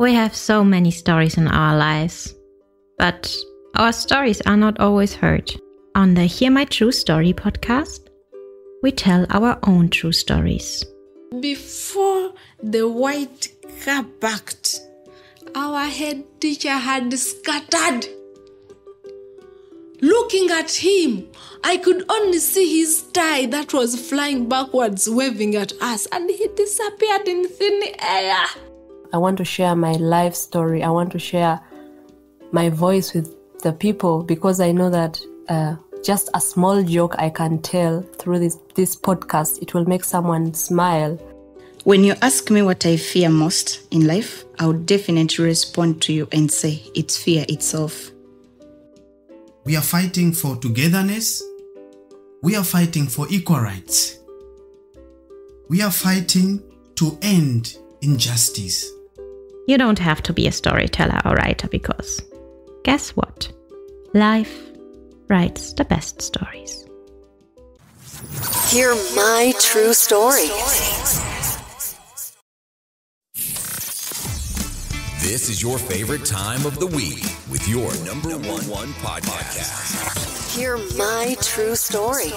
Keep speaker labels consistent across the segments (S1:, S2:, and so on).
S1: We have so many stories in our lives, but our stories are not always heard. On the Hear My True Story podcast, we tell our own true stories.
S2: Before the white car parked, our head teacher had scattered. Looking at him, I could only see his tie that was flying backwards, waving at us, and he disappeared in thin air.
S3: I want to share my life story. I want to share my voice with the people because I know that just a small joke I can tell through this podcast, it will make someone smile.
S4: When you ask me what I fear most in life, I would definitely respond to you and say it's fear itself.
S5: We are fighting for togetherness. We are fighting for equal rights. We are fighting to end injustice.
S1: You don't have to be a storyteller or writer because, guess what? Life writes the best stories.
S6: Hear my true story.
S7: This is your favorite time of the week with your number one podcast.
S6: Hear my true story.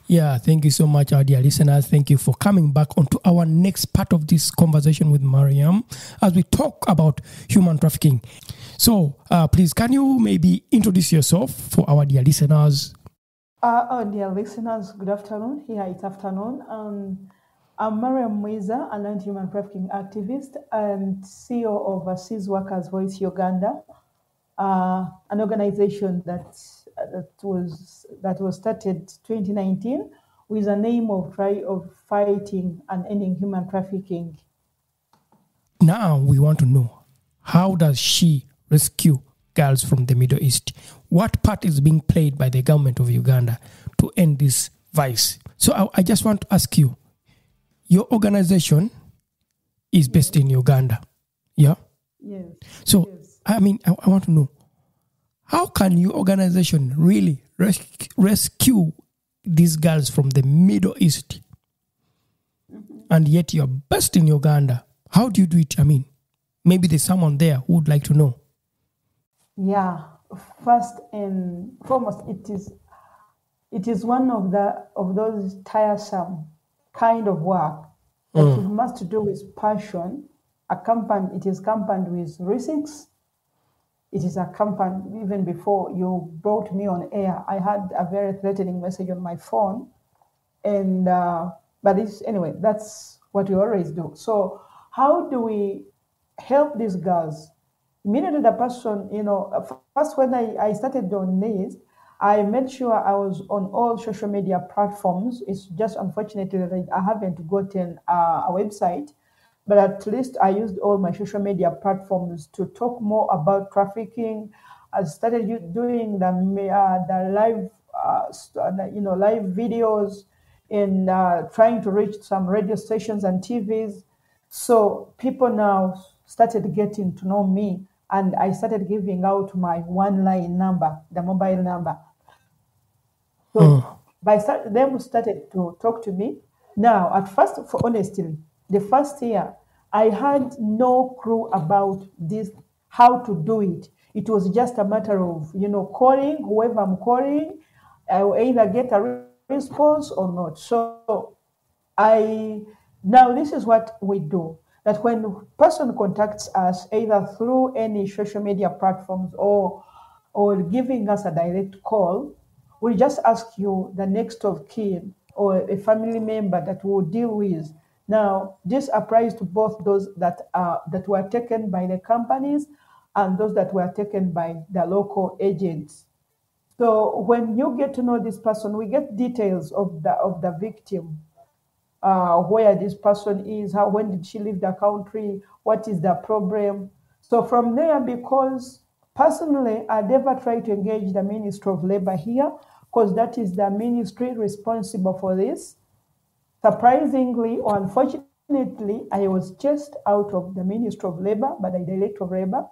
S8: Yeah, thank you so much, our dear listeners. Thank you for coming back onto our next part of this conversation with Mariam as we talk about human trafficking. So, please, can you maybe introduce yourself for our dear listeners?
S9: Dear listeners, good afternoon. Here it's afternoon. I'm Mariam Mwiza, an anti-human trafficking activist and CEO of Seas Workers Voice Uganda, an organization that was started 2019 with the aim of fighting and ending human trafficking.
S8: Now we want to know, how does she rescue girls from the Middle East? What part is being played by the government of Uganda to end this vice? So I just want to ask you, your organization is based in Uganda, yeah?
S9: Yes.
S8: So,
S9: yes.
S8: I want to know, how can your organization really rescue these girls from the Middle East? Mm-hmm. And yet you're based in Uganda. How do you do it? Maybe there's someone there who would like to know.
S9: Yeah. First and foremost, it is one of those tiresome kind of work that it must do with passion. It is accompanied with risks. It is accompanied, even before you brought me on air, I had a very threatening message on my phone. And, anyway, that's what we always do. So how do we help these girls? Immediately the person, first when I started on this, I made sure I was on all social media platforms. It's just unfortunately that I haven't gotten a website. But at least I used all my social media platforms to talk more about trafficking. I started doing the live, live videos and trying to reach some radio stations and TVs. So people now started getting to know me, and I started giving out my one-line number, the mobile number. So them started to talk to me. Now, at first, for honestly, the first year, I had no clue about this, how to do it. It was just a matter of, calling whoever I'm calling. I will either get a response or not. So now this is what we do. That when a person contacts us, either through any social media platforms or giving us a direct call, we just ask you the next of kin or a family member that we'll deal with. Now, this applies to both those that were taken by the companies and those that were taken by the local agents. So when you get to know this person, we get details of the victim, where this person is, when did she leave the country, what is the problem. So from there, because personally, I never try to engage the Ministry of Labor here, because that is the ministry responsible for this. Surprisingly or unfortunately, I was just out of the Ministry of Labor, by the Director of Labor.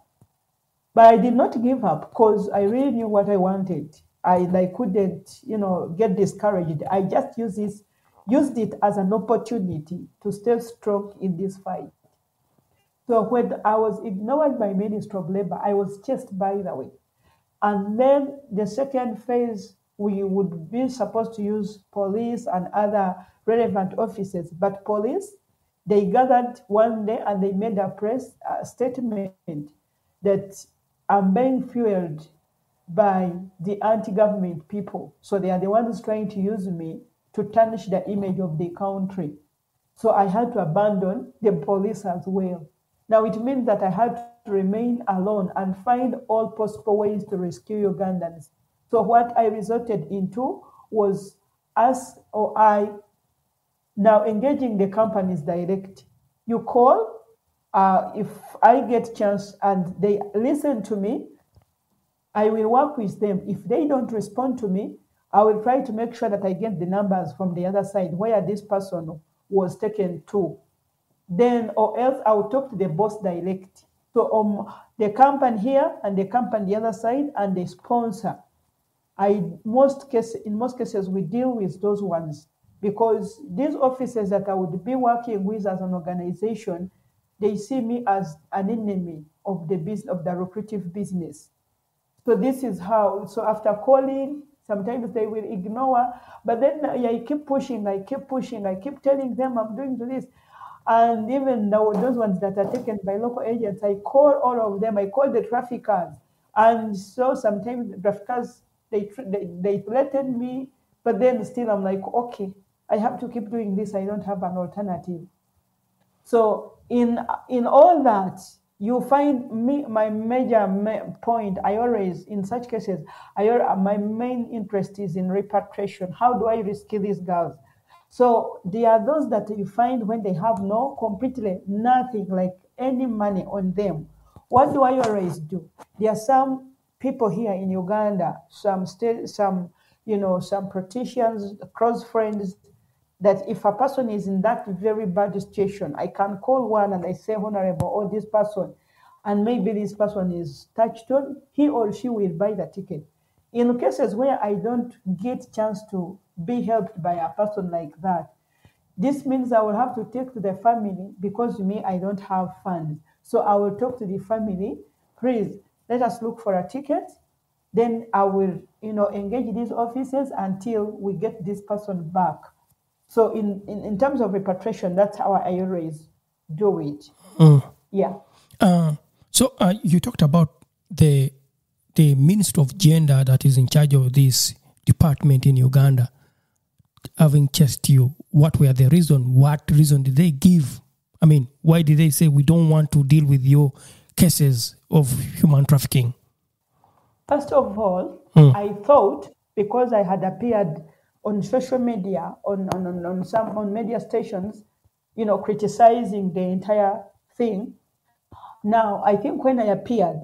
S9: But I did not give up because I really knew what I wanted. I couldn't, get discouraged. I just used used it as an opportunity to stay strong in this fight. So when I was ignored by Ministry of Labor, I was chased, by the way. And then the second phase, we would be supposed to use police and other relevant officers. But police, they gathered one day and they made a press statement that I'm being fueled by the anti-government people. So they are the ones trying to use me to tarnish the image of the country. So I had to abandon the police as well. Now it means that I had to remain alone and find all possible ways to rescue Ugandans. So what I resorted into was I now engaging the companies direct. You call, if I get chance and they listen to me, I will work with them. If they don't respond to me, I will try to make sure that I get the numbers from the other side where this person was taken to. Then, or else I will talk to the boss direct. So the company here and the company the other side and the sponsor. In most cases, we deal with those ones because these officers that I would be working with as an organization, they see me as an enemy of the business, of the lucrative business. So this is how. So after calling, sometimes they will ignore, but then I keep pushing, I keep telling them I'm doing this. And even those ones that are taken by local agents, I call all of them. I call the traffickers. And so sometimes the traffickers, they threaten me, but then still I'm like, okay, I have to keep doing this. I don't have an alternative. So in all that, you find me, my major point, I always, in such cases, my main interest is in repatriation. How do I rescue these girls? So there are those that you find when they have completely nothing, like any money on them. What do I always do? There are some people here in Uganda, some politicians, close friends, that if a person is in that very bad situation, I can call one and I say, Honorable, or this person, and maybe this person is touched on, he or she will buy the ticket. In cases where I don't get chance to be helped by a person like that, this means I will have to take to the family because I don't have funds. So I will talk to the family, please, let us look for a ticket. Then I will, engage these officers until we get this person back. So in terms of repatriation, that's how I always do it. Yeah.
S8: So you talked about the Minister of Gender that is in charge of this department in Uganda having chased you. What were the reason? What reason did they give? I mean, why did they say we don't want to deal with your cases of human trafficking?
S9: First of all, I thought because I had appeared on social media, on media stations, criticizing the entire thing. Now, I think when I appeared,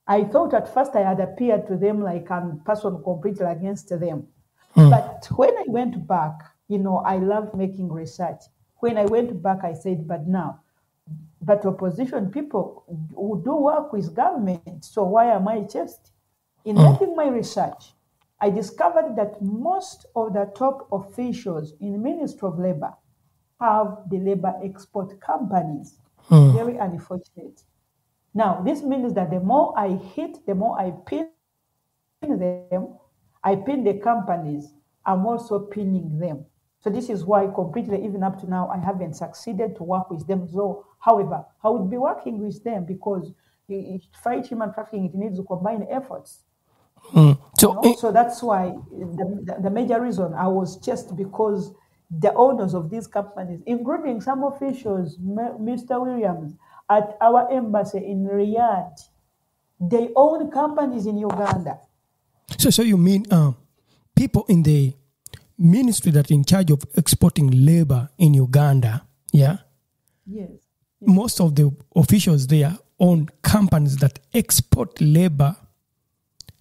S9: I thought at first I had appeared to them like a person completely against them. But when I went back, I love making research. When I went back, I said, but opposition people who do work with government, so why am I chased? In making my research, I discovered that most of the top officials in the Ministry of Labor have the labor export companies. Very unfortunate. Now, this means that the more I hit, the more I pin them, I pin the companies, I'm also pinning them. So this is why completely, even up to now, I haven't succeeded to work with them. So, however, I would be working with them because to fight human trafficking, it needs to combine efforts. So that's why the major reason I was chased, because the owners of these companies, including some officials, Mr. Williams, at our embassy in Riyadh, they own companies in Uganda.
S8: So you mean people in the ministry that are in charge of exporting labor in Uganda, yeah?
S9: Yes.
S8: Most of the officials there own companies that export labor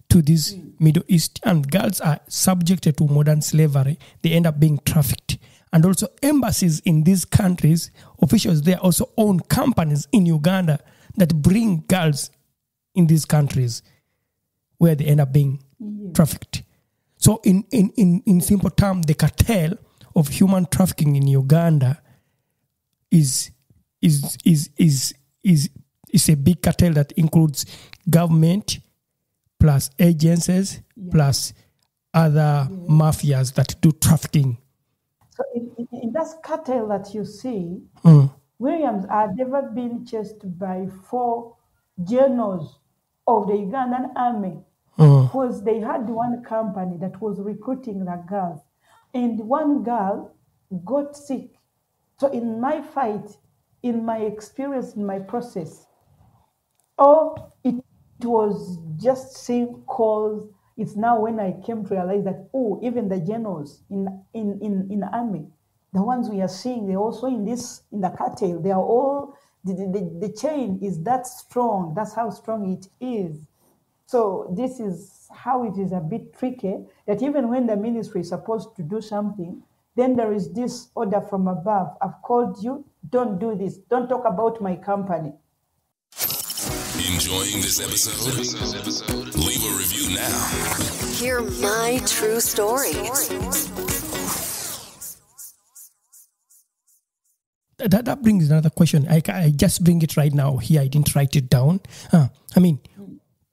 S8: to this Middle East, and girls are subjected to modern slavery. They end up being trafficked. And also embassies in these countries, officials there also own companies in Uganda that bring girls in these countries where they end up being trafficked. So in simple terms, the cartel of human trafficking in Uganda is a big cartel that includes government plus agencies plus other mafias that do trafficking.
S9: So in that cartel that you see, Williams had never been chased by 4 generals of the Ugandan army because they had one company that was recruiting the girls. And one girl got sick. So in my fight, in my experience, in my process, it was just seeing calls. It's now when I came to realize that, even the generals in the army, the ones we are seeing, they're also in the cartel. They are all, the chain is that strong. That's how strong it is. So this is how it is a bit tricky, that even when the ministry is supposed to do something, then there is this order from above. I've called you, don't do this. Don't talk about my company.
S7: Enjoying this episode? Leave a review now.
S6: Hear my true story.
S8: That brings another question. I just bring it right now here. I didn't write it down.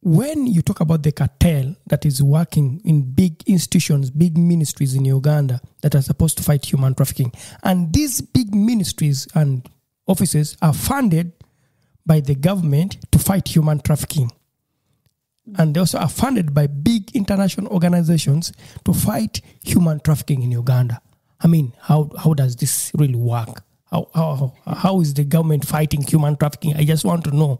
S8: When you talk about the cartel that is working in big institutions, big ministries in Uganda that are supposed to fight human trafficking, and these big ministries and offices are funded by the government to fight human trafficking. And they also are funded by big international organizations to fight human trafficking in Uganda. How does this really work? How is the government fighting human trafficking? I just want to know.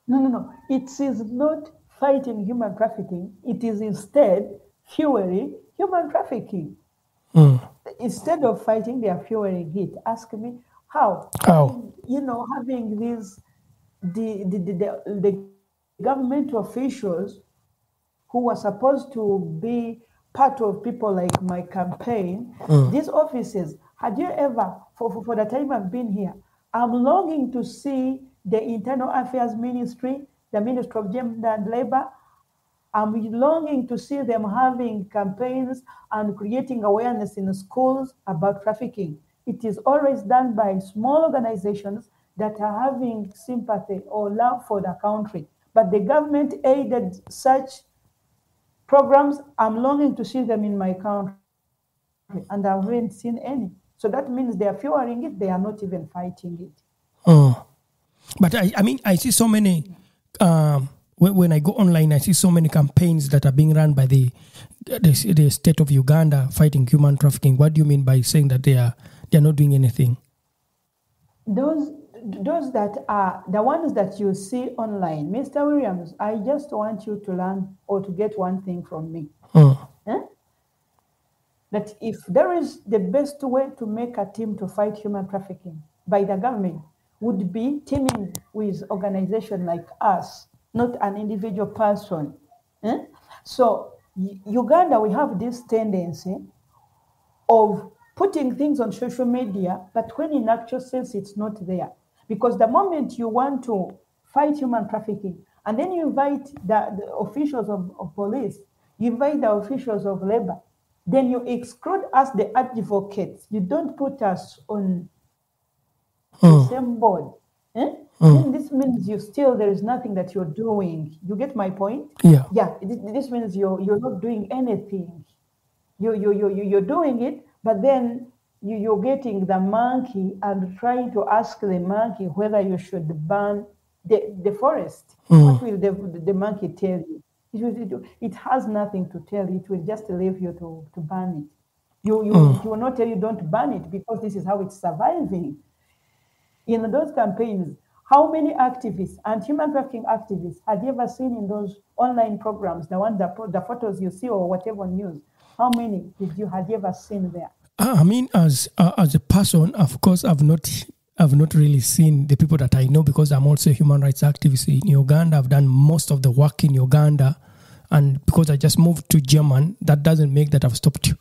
S9: No. It is not fighting human trafficking. It is instead fueling human trafficking. Instead of fighting, they are fueling it. Ask me how. Having these the government officials who were supposed to be part of people like my campaign, these offices, had you ever, for the time I've been here, I'm longing to see the Internal Affairs Ministry, the Ministry of Gender and Labor. I'm longing to see them having campaigns and creating awareness in the schools about trafficking. It is always done by small organizations that are having sympathy or love for the country. But the government aided such programs. I'm longing to see them in my country, and I haven't seen any. So that means they are fueling it. They are not even fighting it.
S8: But I see so many, when I go online, I see so many campaigns that are being run by the state of Uganda fighting human trafficking. What do you mean by saying that they are not doing anything?
S9: Those that are the ones that you see online, Mr. Williams, I just want you to learn or to get one thing from me. That if there is the best way to make a team to fight human trafficking by the government would be teaming with organization like us, not an individual person. So Uganda, we have this tendency of putting things on social media, but when in actual sense it's not there. Because the moment you want to fight human trafficking, and then you invite the officials of police, you invite the officials of labor, then you exclude us, the advocates. You don't put us on the same board. Then this means there is nothing that you're doing. You get my point?
S8: Yeah.
S9: This means you're not doing anything. You're doing it, but then you're getting the monkey and trying to ask the monkey whether you should burn the forest. What will the monkey tell you? It has nothing to tell you. It will just leave you to burn it. It will not tell you don't burn it because this is how it's surviving. In those campaigns, how many activists and human trafficking activists have you ever seen in those online programs, the photos you see or whatever news? How many have you ever seen there?
S8: As a person, of course, I've not really seen the people that I know because I'm also a human rights activist in Uganda. I've done most of the work in Uganda, and because I just moved to Germany, that doesn't make that I've stopped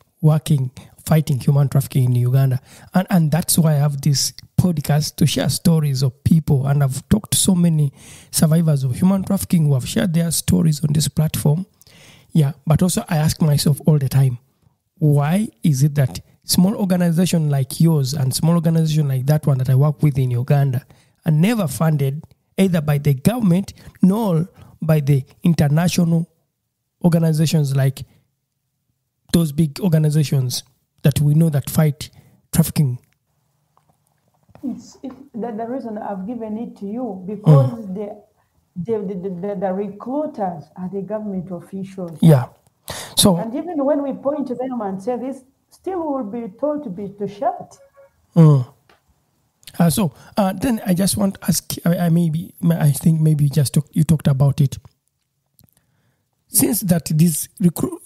S8: fighting human trafficking in Uganda. And that's why I have this podcast to share stories of people. And I've talked to so many survivors of human trafficking who have shared their stories on this platform. Yeah, but also I ask myself all the time, why is it that small organization like yours and small organization like that one that I work with in Uganda are never funded either by the government nor by the international organizations like those big organizations that we know that fight trafficking.
S9: The reason I've given it to you because the recruiters are the government officials.
S8: Yeah. So
S9: and even when we point to them and say this, still will be told to shut.
S8: Then I just want to ask. I think maybe you talked about it. Since that these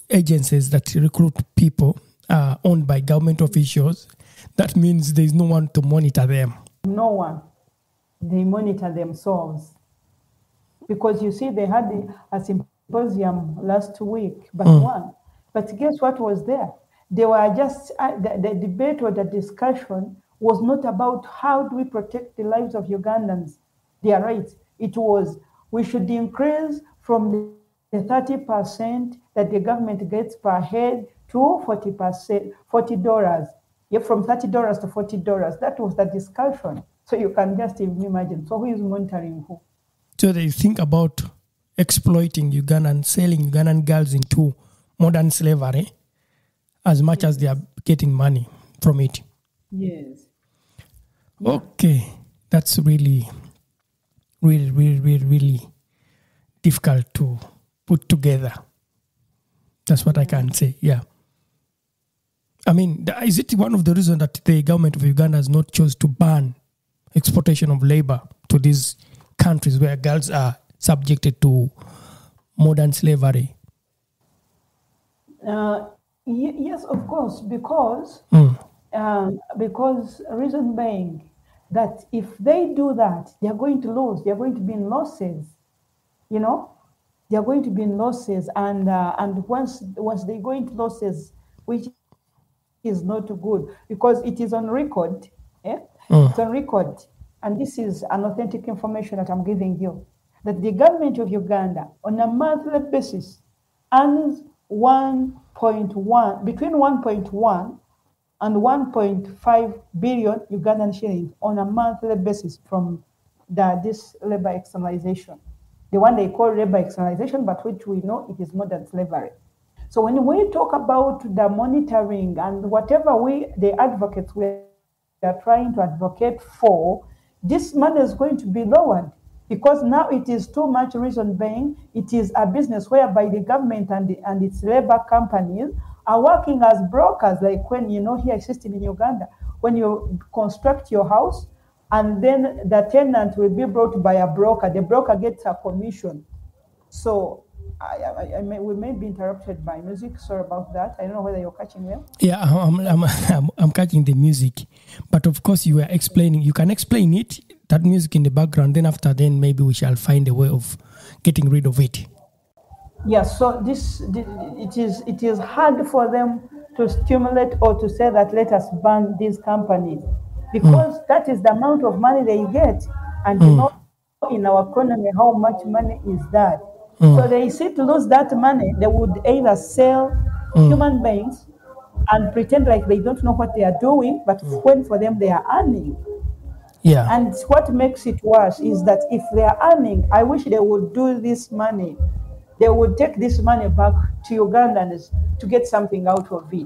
S8: agencies that recruit people are owned by government officials, that means there is no one to monitor them.
S9: No one. They monitor themselves. Because you see, they had a symposium last week, but one. But guess what was there? They were just, the debate or the discussion was not about how do we protect the lives of Ugandans, their rights. It was, we should increase from the 30% that the government gets per head to 40%, $40. Yeah, from $30 to $40. That was the discussion. So you can just even imagine. So who is monitoring who?
S8: So they think about exploiting Ugandan, selling Ugandan girls into modern slavery as much as they are getting money from it.
S9: Yes.
S8: Okay. That's really, really, really, really, really difficult to put together. That's what I can say, yeah. I mean, is it one of the reasons that the government of Uganda has not chose to ban exportation of labor to these countries where girls are subjected to modern slavery?
S9: Yes, of course, because reason being that if they do that, they are going to lose. They are going to be in losses. You know, they are going to be in losses, and once they go into losses, which is not good because it is on record. It's on record, and this is an authentic information that I'm giving you, that the government of Uganda on a monthly basis earns between 1.1 and 1.5 billion Ugandan shillings on a monthly basis from this labor externalization, the one they call labor externalization, but which we know it is modern slavery. So when we talk about the monitoring and whatever the advocates we are trying to advocate for, this money is going to be lowered because now it is too much reason being it is a business whereby the government and its labor companies are working as brokers, like when here system in Uganda, when you construct your house and then the tenant will be brought by a broker, the broker gets a commission. So we may be interrupted by music. Sorry about that. I don't know whether you're catching them.
S8: Yeah, I'm catching the music, but of course you are explaining. You can explain it, that music in the background. Then maybe we shall find a way of getting rid of it.
S9: Yeah. So it is hard for them to stimulate or to say that let us ban these companies because that is the amount of money they get, and you know in our economy how much money is that. So they see to lose that money, they would either sell human beings and pretend like they don't know what they are doing, but when for them they are earning.
S8: Yeah.
S9: And what makes it worse is that if they are earning, I wish they would do this money. They would take this money back to Ugandans to get something out of it.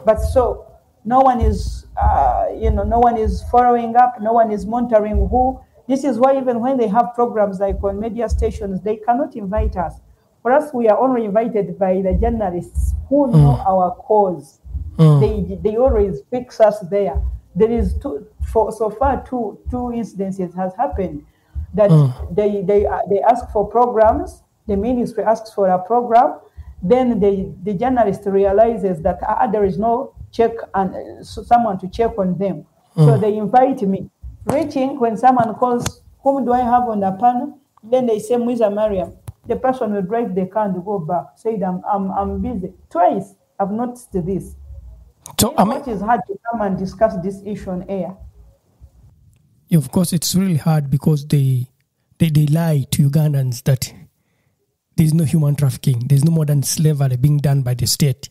S9: But so no one is, no one is following up, no one is monitoring who. This is why even when they have programs like on media stations, they cannot invite us. For us, we are only invited by the journalists who know our cause. They always fix us there. There is two incidences has happened that they ask for programs. The ministry asks for a program. Then the journalist realizes that there is no check and someone to check on them. So they invite me. Reaching when someone calls, whom do I have on the panel? Then they say, Muiza Mariam. The person will drive the car and go back. Said, I'm busy. Twice I've noticed this. So it is hard to come and discuss this issue on air.
S8: Of course, it's really hard because they lie to Ugandans that there's no human trafficking, there's no modern slavery being done by the state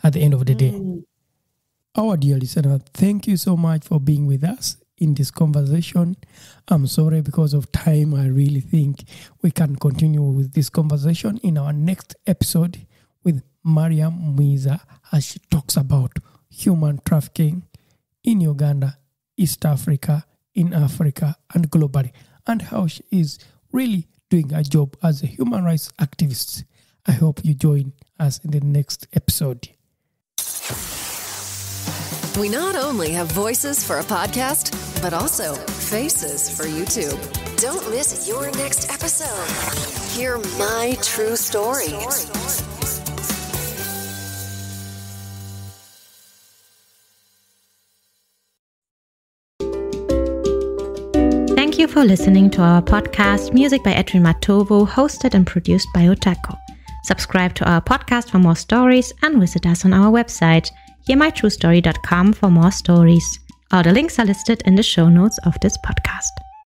S8: at the end of the day. our dear listener, thank you so much for being with us in this conversation. I'm sorry because of time. I really think we can continue with this conversation in our next episode with Mariam Mwiza as she talks about human trafficking in Uganda, East Africa, in Africa, and globally, and how she is really doing a job as a human rights activist. I hope you join us in the next episode.
S6: We not only have voices for a podcast, but also faces for YouTube. Don't miss your next episode. Hear my true story.
S1: Thank you for listening to our podcast, Music by Edwin Matovo, hosted and produced by Otako. Subscribe to our podcast for more stories and visit us on our website, hearmytruestory.com, for more stories. All the links are listed in the show notes of this podcast.